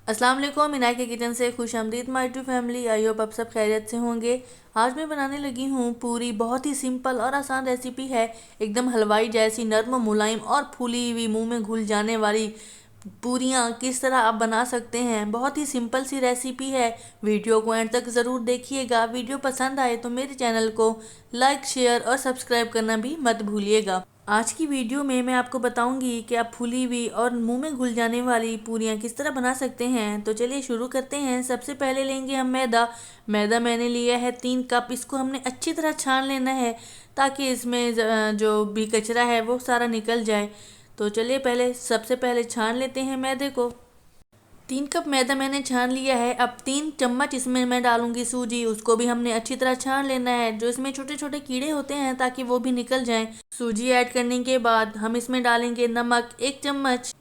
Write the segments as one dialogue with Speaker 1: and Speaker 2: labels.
Speaker 1: अस्सलाम वालेकुम, इनाय के किचन से खुश आमदीद my to family. I hope आप सब खैरियत से होंगे। आज मैं बनाने लगी हूँ पूरी। बहुत ही सिंपल और आसान रेसिपी है, एकदम हलवाई जैसी नरम मुलायम और फूली हुई मुंह में घुल जाने वाली पूरियाँ किस तरह आप बना सकते हैं। बहुत ही सिंपल सी रेसिपी है। वीडियो को एंड तक ज़रूर देखिएगा। वीडियो पसंद आए तो मेरे चैनल को लाइक शेयर और सब्सक्राइब करना भी मत भूलिएगा। आज की वीडियो में मैं आपको बताऊंगी कि आप फूली हुई और मुंह में घुल जाने वाली पूरियां किस तरह बना सकते हैं। तो चलिए शुरू करते हैं। सबसे पहले लेंगे हम मैदा। मैदा मैंने लिया है 3 कप। इसको हमने अच्छी तरह छान लेना है ताकि इसमें जो भी कचरा है वो सारा निकल जाए। तो चलिए सबसे पहले छान लेते हैं मैदे को। 3 कप मैदा मैंने छान लिया है। अब 3 चम्मच इसमें मैं डालूंगी सूजी। उसको भी हमने अच्छी तरह छान लेना है, जो इसमें छोटे छोटे कीड़े होते हैं ताकि वो भी निकल जाएं। सूजी ऐड करने के बाद हम इसमें डालेंगे नमक 1 चम्मच।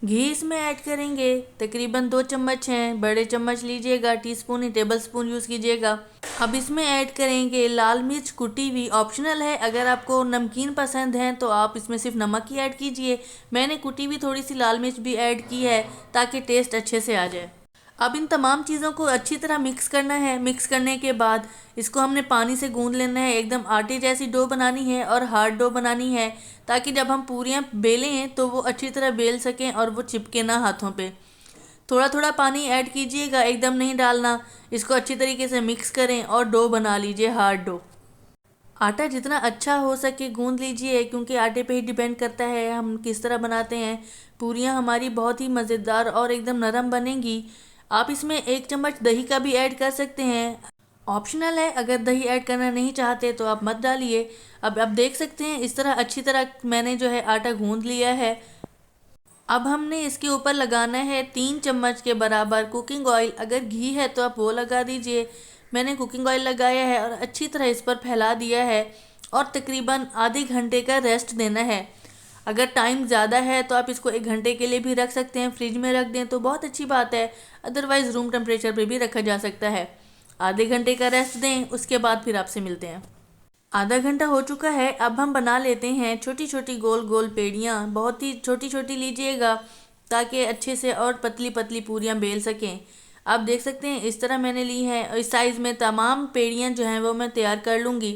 Speaker 1: घी इसमें ऐड करेंगे तकरीबन 2 चम्मच हैं। बड़े चम्मच लीजिएगा, टीस्पून या टेबल स्पून यूज़ कीजिएगा। अब इसमें ऐड करेंगे लाल मिर्च कुटी हुई, ऑप्शनल है। अगर आपको नमकीन पसंद है तो आप इसमें सिर्फ नमक ही ऐड कीजिए। मैंने कुटी हुई थोड़ी सी लाल मिर्च भी ऐड की है ताकि टेस्ट अच्छे से आ जाए। अब इन तमाम चीज़ों को अच्छी तरह मिक्स करना है। मिक्स करने के बाद इसको हमने पानी से गूंद लेना है। एकदम आटे जैसी डो बनानी है और हार्ड डो बनानी है ताकि जब हम पूरियाँ बेलें तो वो अच्छी तरह बेल सकें और वो चिपके ना हाथों पे। थोड़ा थोड़ा पानी ऐड कीजिएगा, एकदम नहीं डालना। इसको अच्छी तरीके से मिक्स करें और डो बना लीजिए, हार्ड डो। आटा जितना अच्छा हो सके गूंद लीजिए, क्योंकि आटे पे ही डिपेंड करता है हम किस तरह बनाते हैं। पूरियाँ हमारी बहुत ही मज़ेदार और एकदम नरम बनेंगी। आप इसमें 1 चम्मच दही का भी ऐड कर सकते हैं, ऑप्शनल है। अगर दही ऐड करना नहीं चाहते तो आप मत डालिए। अब आप देख सकते हैं इस तरह अच्छी तरह मैंने जो है आटा गूंद लिया है। अब हमने इसके ऊपर लगाना है 3 चम्मच के बराबर कुकिंग ऑयल। अगर घी है तो आप वो लगा दीजिए। मैंने कुकिंग ऑयल लगाया है और अच्छी तरह इस पर फैला दिया है और तकरीबन आधे घंटे का रेस्ट देना है। अगर टाइम ज़्यादा है तो आप इसको 1 घंटे के लिए भी रख सकते हैं, फ्रिज में रख दें तो बहुत अच्छी बात है। अदरवाइज़ रूम टेम्परेचर पे भी रखा जा सकता है। आधे घंटे का रेस्ट दें, उसके बाद फिर आपसे मिलते हैं। आधा घंटा हो चुका है। अब हम बना लेते हैं छोटी छोटी गोल गोल पेड़ियाँ। बहुत ही छोटी छोटी लीजिएगा ताकि अच्छे से और पतली पतली पूरियाँ बेल सकें। आप देख सकते हैं इस तरह मैंने ली हैं। इस साइज़ में तमाम पेड़ियाँ जो हैं वो मैं तैयार कर लूँगी।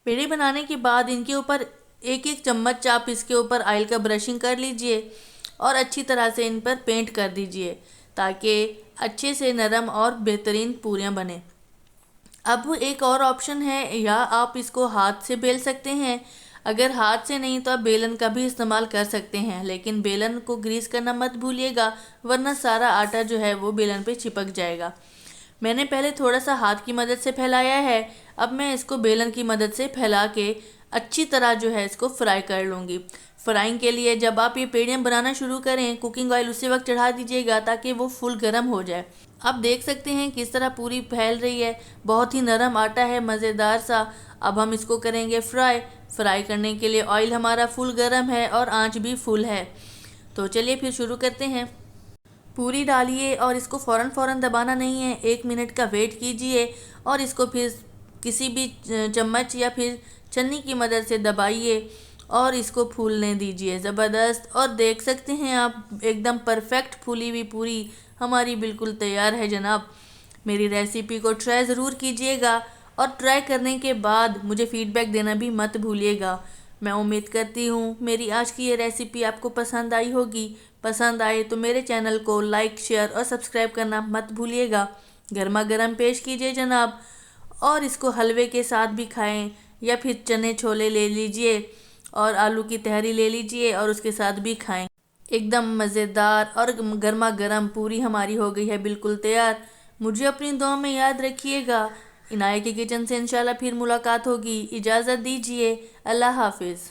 Speaker 1: पेड़ी बनाने के बाद इनके ऊपर 1 1 चम्मच आप इसके ऊपर ऑयल का ब्रशिंग कर लीजिए और अच्छी तरह से इन पर पेंट कर दीजिए ताकि अच्छे से नरम और बेहतरीन पूरियाँ बने। अब एक और ऑप्शन है, या आप इसको हाथ से बेल सकते हैं। अगर हाथ से नहीं तो आप बेलन का भी इस्तेमाल कर सकते हैं, लेकिन बेलन को ग्रीस करना मत भूलिएगा, वरना सारा आटा जो है वो बेलन पे चिपक जाएगा। मैंने पहले थोड़ा सा हाथ की मदद से फैलाया है। अब मैं इसको बेलन की मदद से फैला के अच्छी तरह जो है इसको फ्राई कर लूँगी। फ्राइंग के लिए जब आप ये पेड़ियाँ बनाना शुरू करें, कुकिंग ऑयल उसी वक्त चढ़ा दीजिएगा ताकि वो फुल गर्म हो जाए। आप देख सकते हैं किस तरह पूरी फैल रही है। बहुत ही नरम आटा है, मज़ेदार सा। अब हम इसको करेंगे फ्राई। फ्राई करने के लिए ऑयल हमारा फुल गर्म है और आंच भी फुल है। तो चलिए फिर शुरू करते हैं। पूरी डालिए और इसको फ़ौरन फ़ौरन दबाना नहीं है, 1 मिनट का वेट कीजिए और इसको फिर किसी भी चम्मच या फिर छन्नी की मदद से दबाइए और इसको फूलने दीजिए ज़बरदस्त। और देख सकते हैं आप एकदम परफेक्ट फूली हुई पूरी हमारी बिल्कुल तैयार है जनाब। मेरी रेसिपी को ट्राई ज़रूर कीजिएगा और ट्राई करने के बाद मुझे फ़ीडबैक देना भी मत भूलिएगा। मैं उम्मीद करती हूँ मेरी आज की ये रेसिपी आपको पसंद आई होगी। पसंद आए तो मेरे चैनल को लाइक शेयर और सब्सक्राइब करना मत भूलिएगा। गर्मा गर्म पेश कीजिए जनाब, और इसको हलवे के साथ भी खाएं या फिर चने छोले ले लीजिए और आलू की तहरी ले लीजिए और उसके साथ भी खाएं। एकदम मज़ेदार और गर्मा गर्म पूरी हमारी हो गई है बिल्कुल तैयार। मुझे अपनी दुआ में याद रखिएगा। इनाया के किचन से इंशाल्लाह फिर मुलाकात होगी। इजाज़त दीजिए। अल्लाह हाफिज़।